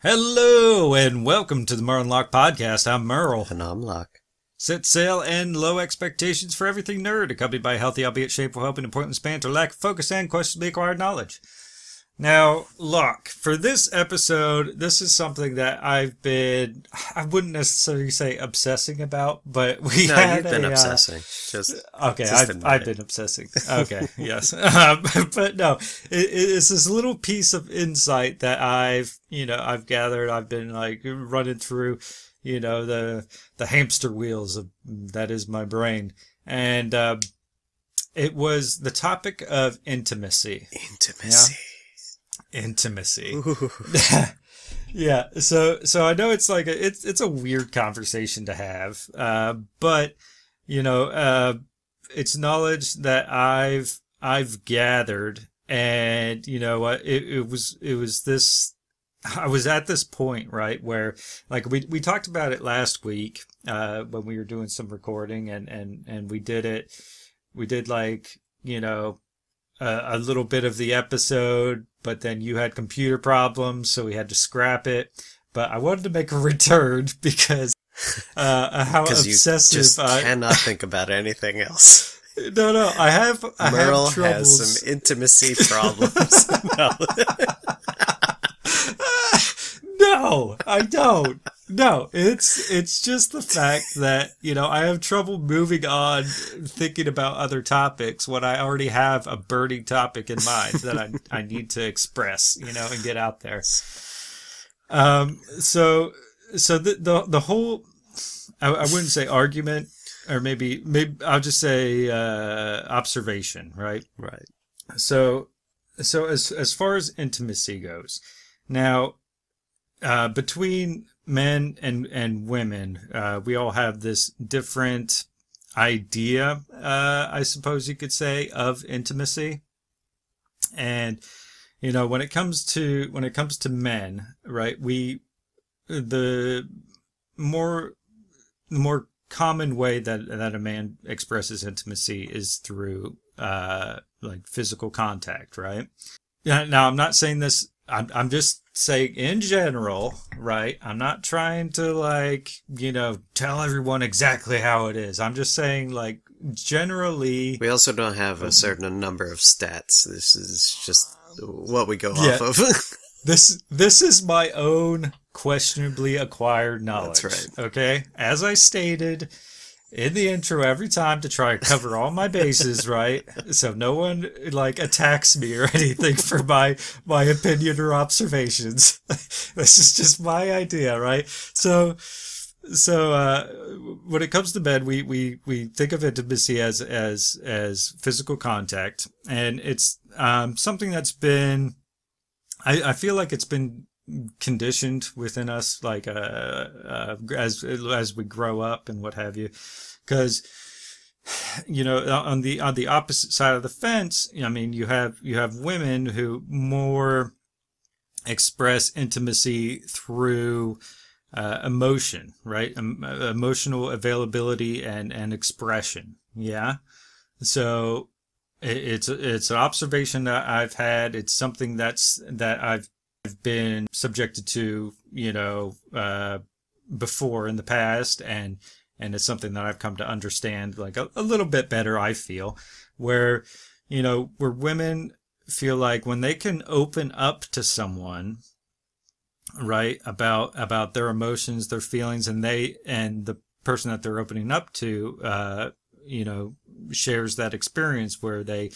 Hello and welcome to the Merl podcast. I'm Merl. And I'm Locke. Set sail and low expectations for everything nerd, accompanied by healthy, albeit shameful, hope, and important banter, lack of focus, and questionably acquired knowledge. Now, Locke, for this episode, this is something that I wouldn't necessarily say obsessing about, but you've been obsessing. I've been obsessing. Okay, yes. But no, it's this little piece of insight that I've gathered. I've been running through, the hamster wheels that is my brain. And, it was the topic of intimacy. Intimacy. Yeah. So I know it's it's a weird conversation to have. But it's knowledge that I've gathered, and it was this. I was at this point, right, where we talked about it last week when we were doing some recording, and we did it. We did a little bit of the episode, but then you had computer problems, so we had to scrap it. But I wanted to make a return because how obsessive you just cannot think about anything else. No, I have Merl troubles. has some intimacy problems. No, I don't. No, it's just the fact that, I have trouble moving on thinking about other topics when I already have a burning topic in mind that I need to express, and get out there. So the whole, I wouldn't say argument, or maybe I'll just say observation, right? Right. So as far as intimacy goes, now, between men and women, we all have this different idea, I suppose you could say, of intimacy. And, when it comes to men, right, the more common way that a man expresses intimacy is through, physical contact, right? Now, I'm not saying this, I'm just saying in general, right? I'm not trying to tell everyone exactly how it is. I'm just saying generally. We also don't have a certain number of stats. This is just what we go off of. This is my own questionably acquired knowledge. That's right. Okay? As I stated in the intro every time, to try to cover all my bases, right? So no one attacks me or anything for my opinion or observations. This is just my idea, right? So when it comes to men, we think of intimacy as physical contact, and it's something that's been, I feel like it's been conditioned within us, as we grow up and what have you, because on the opposite side of the fence, you have women who more express intimacy through emotion, right? Emotional availability and expression. Yeah. So it's an observation that I've had. It's something that I've been subjected to, before in the past, and it's something that I've come to understand a little bit better, I feel, where women feel like when they can open up to someone, right, about their emotions, their feelings, and the person that they're opening up to, shares that experience where they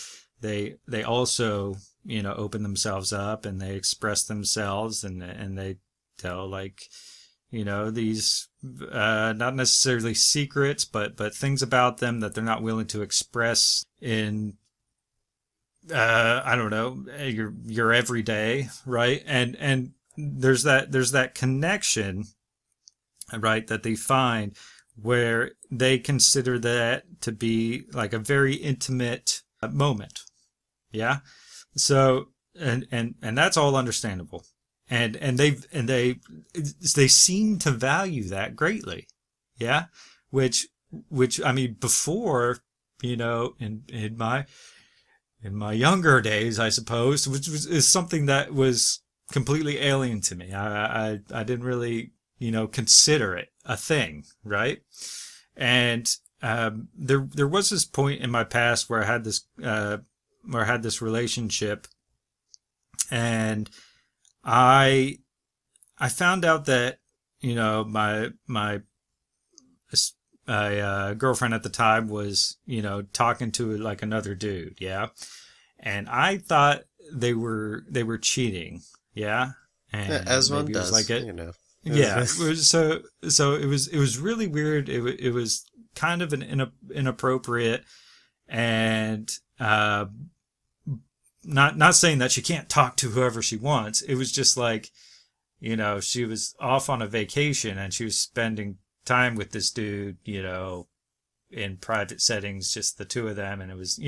also, open themselves up and they express themselves, and they tell these, not necessarily secrets, but things about them that they're not willing to express in, I don't know, your everyday, right? And there's that connection, right, that they find where they consider that to be a very intimate moment. Yeah. So, and that's all understandable. And they seem to value that greatly. Yeah. Which before, in my younger days, I suppose, which is something that was completely alien to me. I didn't really, consider it a thing, right? And there was this point in my past where I had this relationship, and I found out that my girlfriend at the time was talking to like another dude, yeah, and I thought they were cheating, yeah, and as one does, like yeah. So it was really weird. It was kind of an inappropriate, and not saying that she can't talk to whoever she wants. It was just like, she was off on a vacation and she was spending time with this dude, in private settings, just the two of them, and it was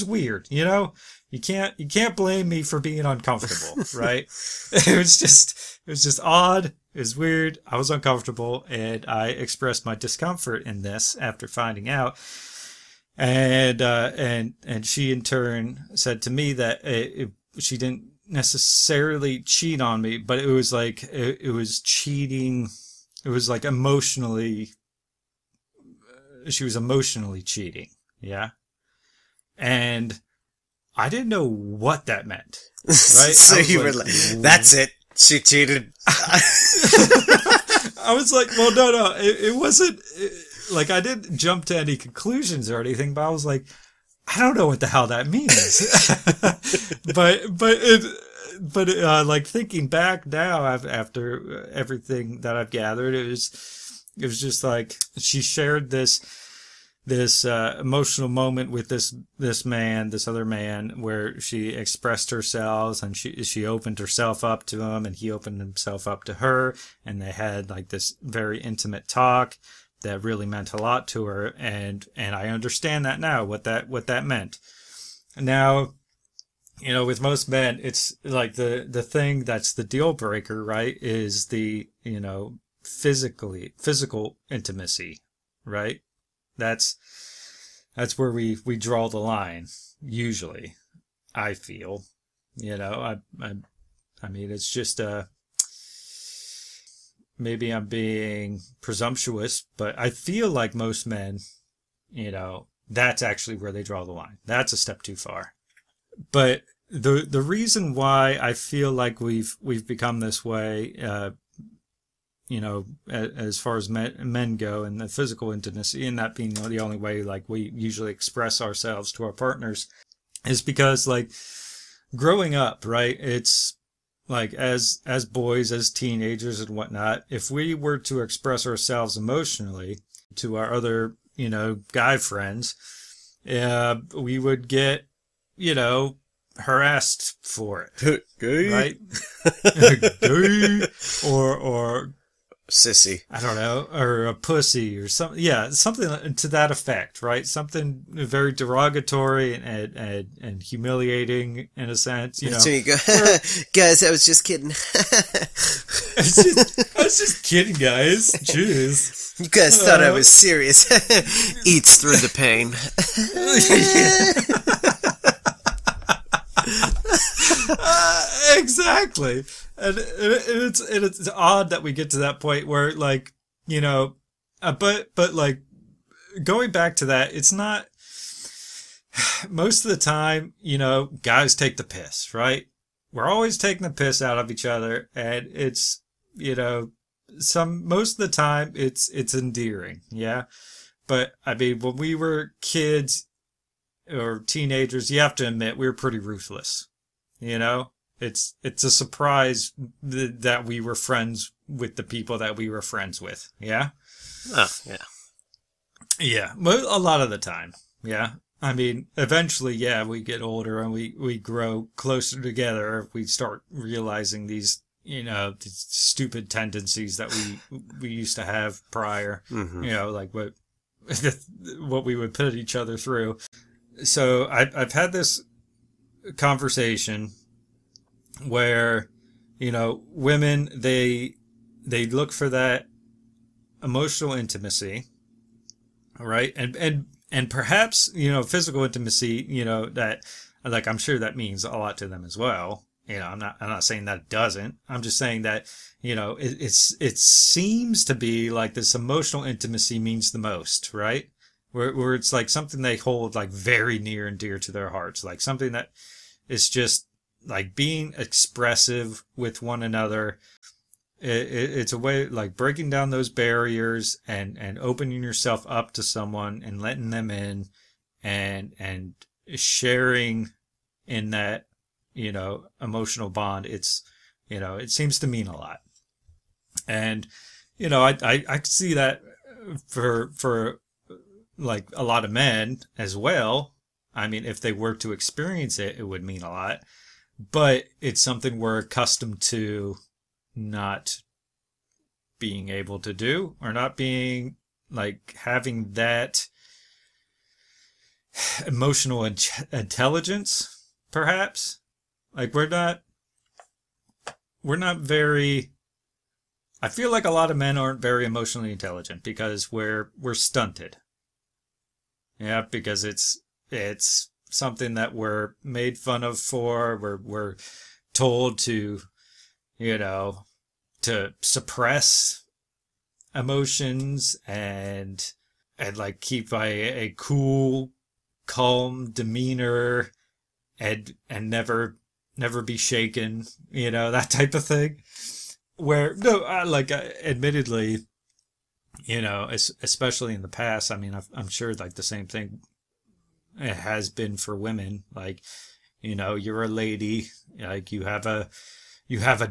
weird. You can't blame me for being uncomfortable, right? It was just odd. It was weird. I was uncomfortable, and I expressed my discomfort in this after finding out. And she in turn said to me that she didn't necessarily cheat on me, but it was like it was cheating. It was like emotionally. She was emotionally cheating, yeah, and I didn't know what that meant. Right? So you were like, "That's it. She cheated." I was like, "Well, no, it wasn't." Like, I didn't jump to any conclusions or anything, but I was like, I don't know what the hell that means. but like thinking back now after everything that I've gathered, it was just like she shared this emotional moment with this other man, where she expressed herself, and she opened herself up to him, and he opened himself up to her, and they had like this very intimate talk that really meant a lot to her, and I understand that now, what that meant. Now, with most men, it's like the thing that's the deal breaker, right, is the, physical intimacy, right? That's where we draw the line, usually, I feel. I mean, it's just maybe I'm being presumptuous, but I feel like most men, that's actually where they draw the line. That's a step too far. But the reason why I feel like we've become this way, as far as men go, and the physical intimacy, and that being the only way like we usually express ourselves to our partners, is because like growing up, right? It's like as boys, as teenagers and whatnot, if we were to express ourselves emotionally to our other, guy friends, we would get, harassed for it, right? or sissy. I don't know, or a pussy or something. Yeah, something to that effect, right? Something very derogatory and humiliating in a sense. So you go, guys, I was just kidding. I was just kidding, guys. Jeez. You guys thought I was serious. Eats through the pain. Exactly. And it's odd that we get to that point where, like, but like going back to that, it's not most of the time, guys take the piss, right? We're always taking the piss out of each other, and it's, most of the time it's endearing, yeah. But I mean, when we were kids or teenagers, you have to admit we were pretty ruthless. It's a surprise that we were friends with the people that we were friends with. Yeah. Oh, yeah. Yeah. A lot of the time. Yeah. I mean, eventually, yeah, we get older and we grow closer together. We start realizing these, these stupid tendencies that we used to have prior, like what we would put each other through. So I've had this conversation where, women, they look for that emotional intimacy, right? And perhaps, physical intimacy, that, like, I'm sure that means a lot to them as well. I'm not saying that it doesn't. I'm just saying that, it seems to be like this emotional intimacy means the most, right? Where it's like something they hold like very near and dear to their hearts, like something that is just like being expressive with one another. It's a way like breaking down those barriers and opening yourself up to someone and letting them in and sharing in that, emotional bond. It seems to mean a lot. And, I see that for like a lot of men as well. I mean, if they were to experience it, it would mean a lot, but it's something we're accustomed to not being able to do, or not being like having that emotional intelligence, perhaps. Like we're not very, I feel like a lot of men aren't very emotionally intelligent because we're stunted. Yeah, because it's something that we're made fun of for. We're told to, to suppress emotions and like keep a cool, calm demeanor and never be shaken, that type of thing. Where no, admittedly, especially in the past, I mean, I'm sure like the same thing it has been for women. Like, you're a lady, like you have a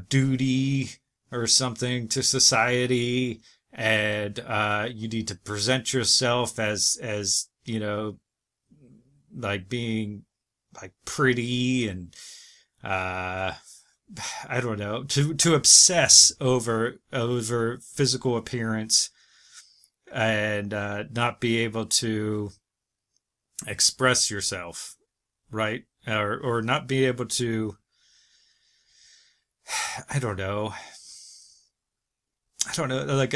duty or something to society, and you need to present yourself as like being like pretty and I don't know, to obsess over physical appearance and not be able to express yourself, right? Or not be able to, I don't know, like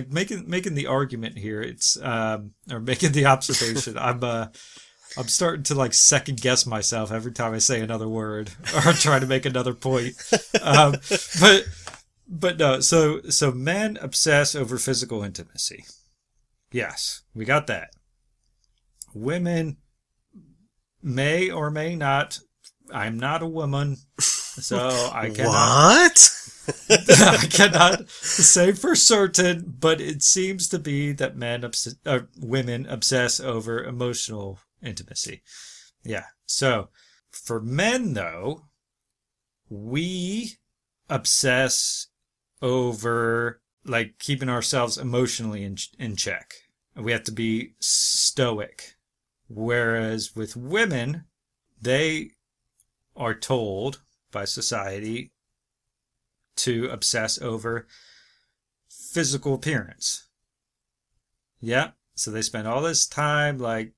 making the argument here. It's or making the observation. I'm starting to like second guess myself every time I say another word or try to make another point. But no, so men obsess over physical intimacy. Yes, we got that. Women may or may not. I'm not a woman, so I cannot. What? I cannot say for certain, but it seems to be that women obsess over emotional intimacy. Yeah. So for men, though, we obsess over like keeping ourselves emotionally in check. We have to be stoic. Whereas with women, they are told by society to obsess over physical appearance. Yeah. So they spend all this time like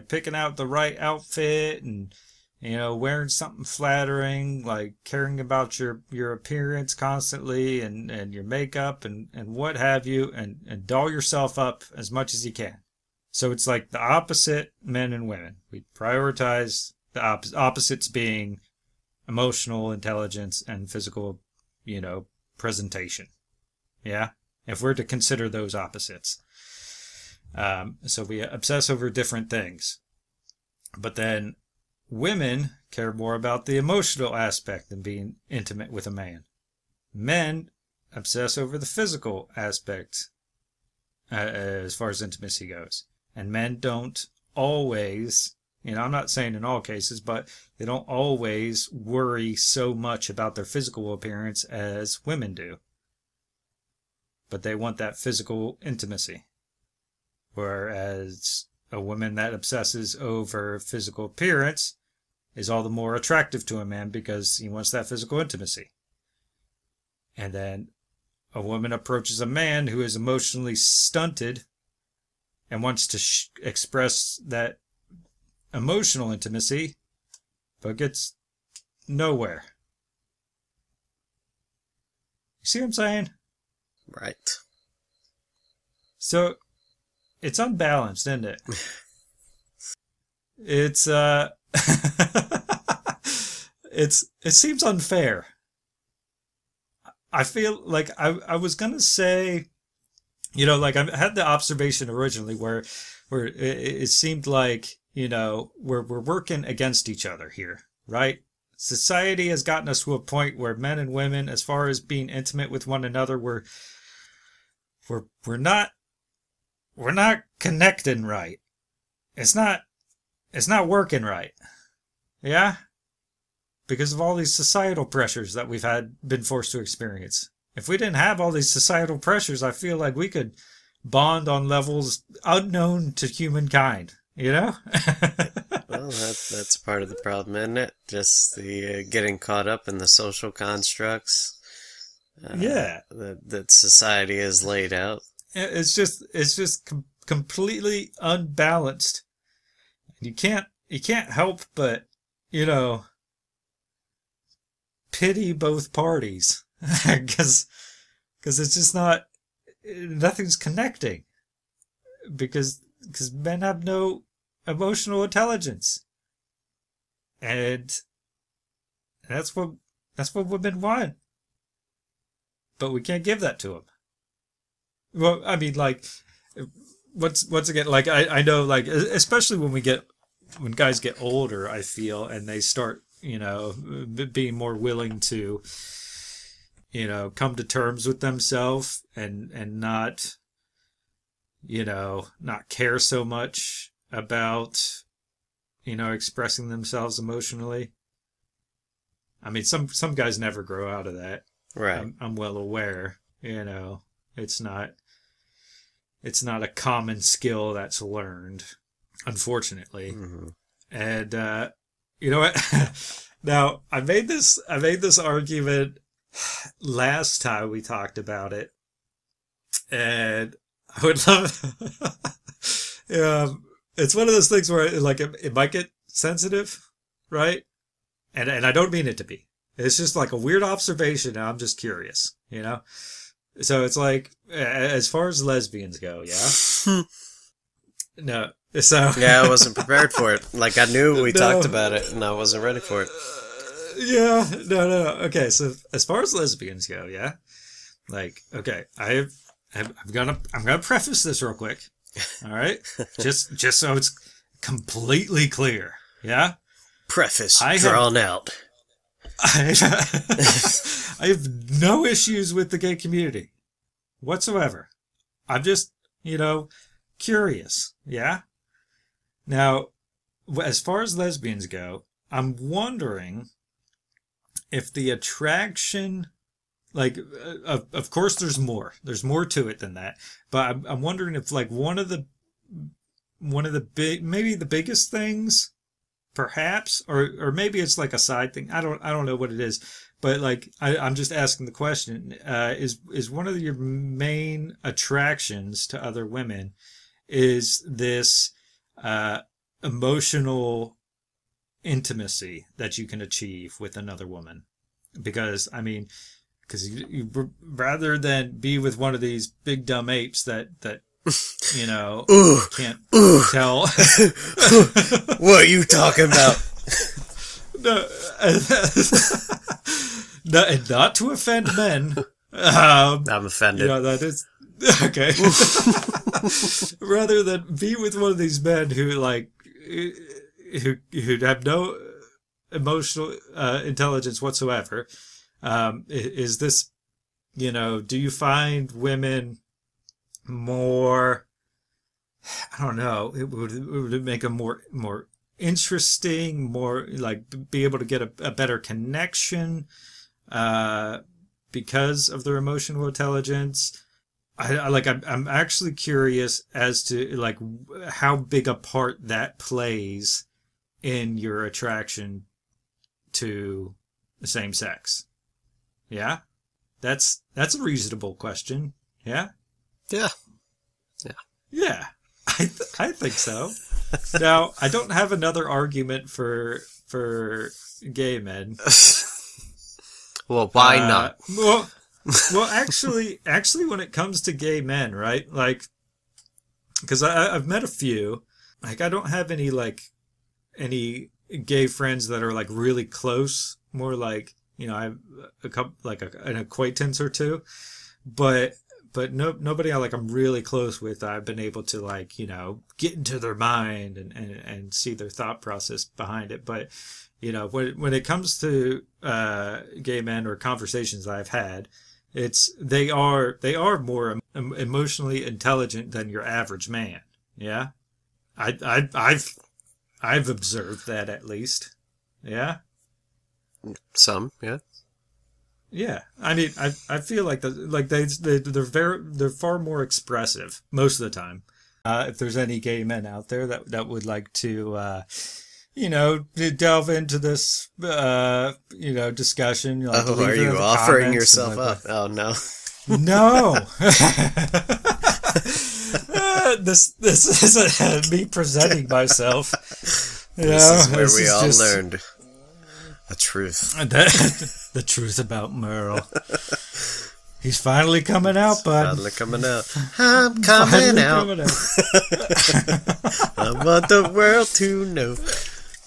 picking out the right outfit and, wearing something flattering, like caring about your appearance constantly and your makeup and what have you, and doll yourself up as much as you can. So it's like the opposite, men and women. We prioritize the opposites being emotional intelligence and physical, presentation. Yeah. If we're to consider those opposites. So we obsess over different things. But then women care more about the emotional aspect than being intimate with a man. Men obsess over the physical aspect as far as intimacy goes. And men don't always, I'm not saying in all cases, but they don't always worry so much about their physical appearance as women do. But they want that physical intimacy. Whereas a woman that obsesses over physical appearance is all the more attractive to a man because he wants that physical intimacy. And then a woman approaches a man who is emotionally stunted and wants to express that emotional intimacy, but gets nowhere. You see what I'm saying? Right. So it's unbalanced, isn't it? It's it seems unfair. I feel like I was gonna say, like I had the observation originally where it seemed like, we're working against each other here, right? Society has gotten us to a point where men and women, as far as being intimate with one another, we're not connecting right. It's not working right. Yeah? Because of all these societal pressures that we've been forced to experience. If we didn't have all these societal pressures, I feel like we could bond on levels unknown to humankind, Well, that's part of the problem, isn't it? Just the getting caught up in the social constructs that society has laid out. It's just completely unbalanced. You can't help but, pity both parties because it's just nothing's connecting because men have no emotional intelligence, and that's what women want, but we can't give that to them. Well, I mean, like, once again, like I know, like, especially when guys get older, I feel, and they start, being more willing to, come to terms with themselves and not, not care so much about, expressing themselves emotionally. I mean, some guys never grow out of that. Right. I'm well aware, it's not a common skill that's learned, unfortunately. Mm-hmm. And, you know what? Now, I made this argument last time we talked about it, and I would love. It's one of those things where like it might get sensitive, right? And I don't mean it to be. It's just like a weird observation, and I'm just curious, So it's like, as far as lesbians go, yeah. No. So yeah, I wasn't prepared for it. Like, I knew we talked about it, and I wasn't ready for it. Yeah, no. Okay, so as far as lesbians go, yeah, like, okay, I'm gonna preface this real quick. All right, just so it's completely clear. Yeah, preface drawn out. I have no issues with the gay community whatsoever. I'm just, curious. Yeah. Now, as far as lesbians go, I'm wondering if the attraction, like, of course there's more to it than that, but I'm wondering if, like, one of the maybe the biggest things, perhaps, or maybe it's like a side thing. I don't know what it is, but like, I'm just asking the question, is one of your main attractions to other women is this emotional intimacy that you can achieve with another woman? Because you rather than be with one of these big dumb apes that can't tell. What are you talking about? No, and not to offend men. I'm offended. That is okay. Rather than be with one of these men who have no emotional intelligence whatsoever, is this, do you find women more, I don't know, it would make them more interesting, more like be able to get a better connection because of their emotional intelligence? I'm actually curious as to like how big a part that plays in your attraction to the same sex. Yeah? That's a reasonable question. Yeah? Yeah. Yeah. I think so. Now, I don't have another argument for gay men. Well, why not? Well, actually, when it comes to gay men, right? Like, because I've met a few. Like, I don't have any gay friends that are like really close, more like, I have a couple, like an acquaintance or two, but nobody I'm really close with. I've been able to like, get into their mind and see their thought process behind it. But, when it comes to gay men or conversations I've had, they are more emotionally intelligent than your average man. Yeah. I've observed that, at least. Yeah. Some, yeah. Yeah, I mean, I feel like they're far more expressive most of the time. If there's any gay men out there that would like to, delve into this, discussion. Like, oh, are you offering yourself up? Oh no, no. This isn't me presenting myself. This is where we all learned the truth. The truth about Merl. He's finally coming out, bud. Finally coming out. I'm coming out. I want the world to know.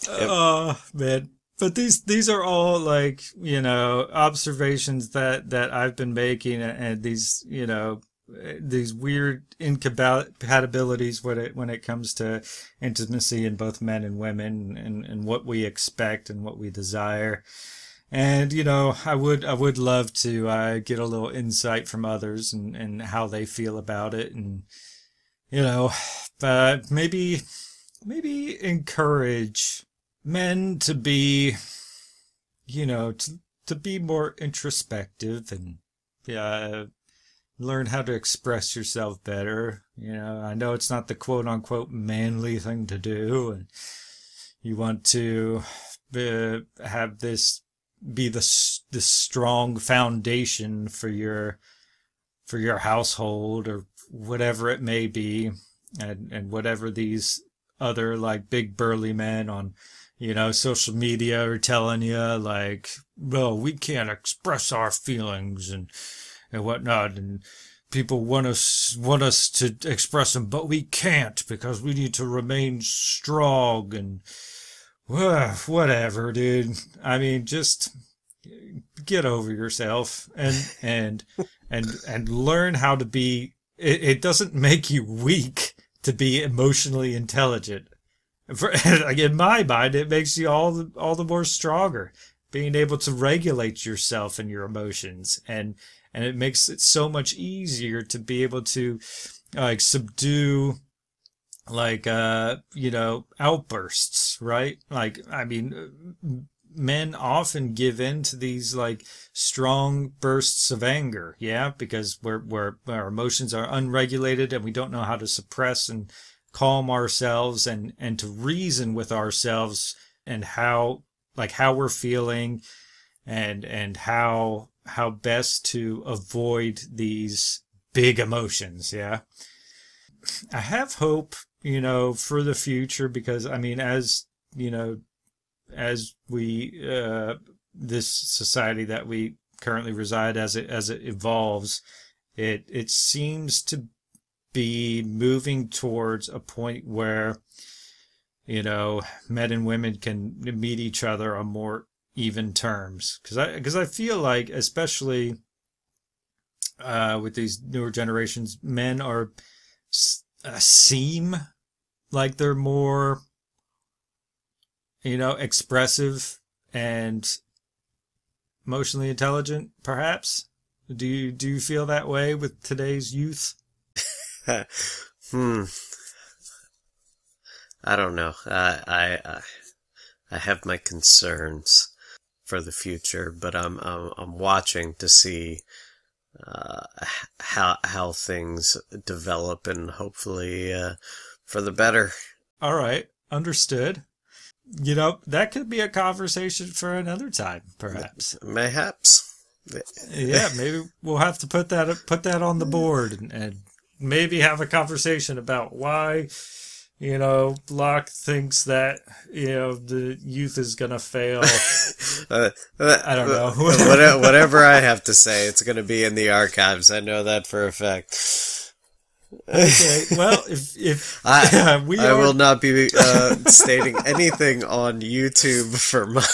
Oh, man. But these are all like, observations that I've been making, and these, these weird incompatibilities when it comes to intimacy in both men and women, and what we expect and what we desire. And, I would love to get a little insight from others and how they feel about it. And, maybe encourage men to be, to be more introspective and, learn how to express yourself better. I know it's not the quote unquote manly thing to do. And you want to have this be the strong foundation for your household, or whatever it may be, and whatever these other like big burly men on social media are telling you, like, well, we can't express our feelings and whatnot, and people want us to express them, but we can't because we need to remain strong. And whatever, dude. I mean, just get over yourself and learn how to be. It doesn't make you weak to be emotionally intelligent. In my mind, it makes you all the more stronger, being able to regulate yourself and your emotions, and it makes it so much easier to be able to like subdue like outbursts, right? Like, I mean, men often give in to these like strong bursts of anger, yeah, because our emotions are unregulated and we don't know how to suppress and calm ourselves and to reason with ourselves, and how we're feeling, and how best to avoid these big emotions. Yeah, I have hope, for the future, because I mean, as we this society that we currently reside, as it evolves, it seems to be moving towards a point where men and women can meet each other on more even terms, because I feel like, especially with these newer generations, men are seem like they're more expressive and emotionally intelligent, perhaps. Do you feel that way with today's youth? I don't know. I have my concerns for the future, but I'm watching to see how things develop, and hopefully for the better. All right, understood. That could be a conversation for another time, perhaps. Mayhaps. Yeah, maybe we'll have to put that on the board, and maybe have a conversation about why, Locke thinks that, the youth is going to fail. I don't know. Whatever I have to say, it's going to be in the archives. I know that for a fact. Okay. Well, if we I are, will not be stating anything on YouTube for my.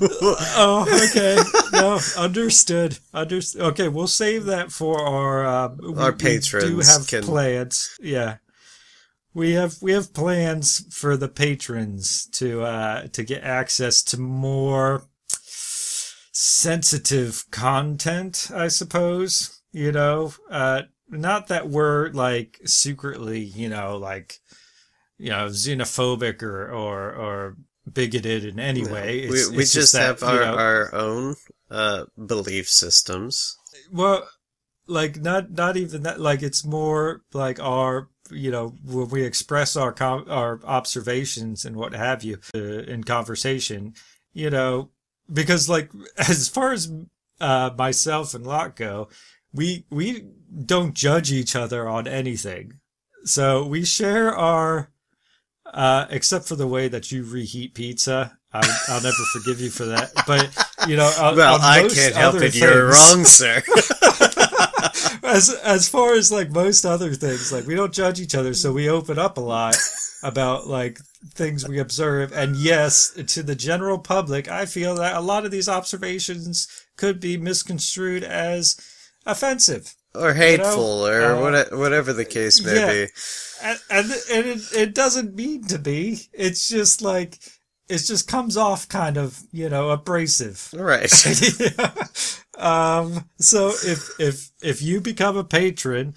Oh, okay. No, understood. Understood. Okay, we'll save that for our patrons. We do have plans. Yeah, we have plans for the patrons to get access to more sensitive content, I suppose. Not that we're like secretly, xenophobic or bigoted in any way. We just have our own belief systems. Well, like not even that. Like it's more like our when we express our observations and what have you in conversation, because like as far as myself and Locke go, we don't judge each other on anything. So we share our except for the way that you reheat pizza. I'll never forgive you for that. But, well, I can't help it. You're wrong, sir. As far as like most other things, like we don't judge each other. So we open up a lot about like things we observe. And yes, to the general public, I feel that a lot of these observations could be misconstrued as offensive. Or hateful, or whatever the case may be. And it doesn't mean to be. It's just like, it just comes off kind of, abrasive. Right. So if you become a patron,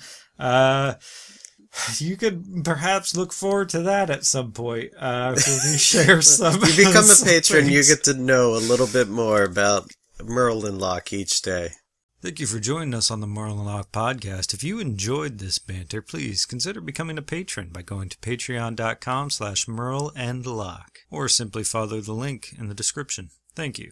you could perhaps look forward to that at some point. When we share some. You become a patron, things. You get to know a little bit more about Merl and Locke each day. Thank you for joining us on the Merl and Locke podcast. If you enjoyed this banter, please consider becoming a patron by going to patreon.com/merlandlocke or simply follow the link in the description. Thank you.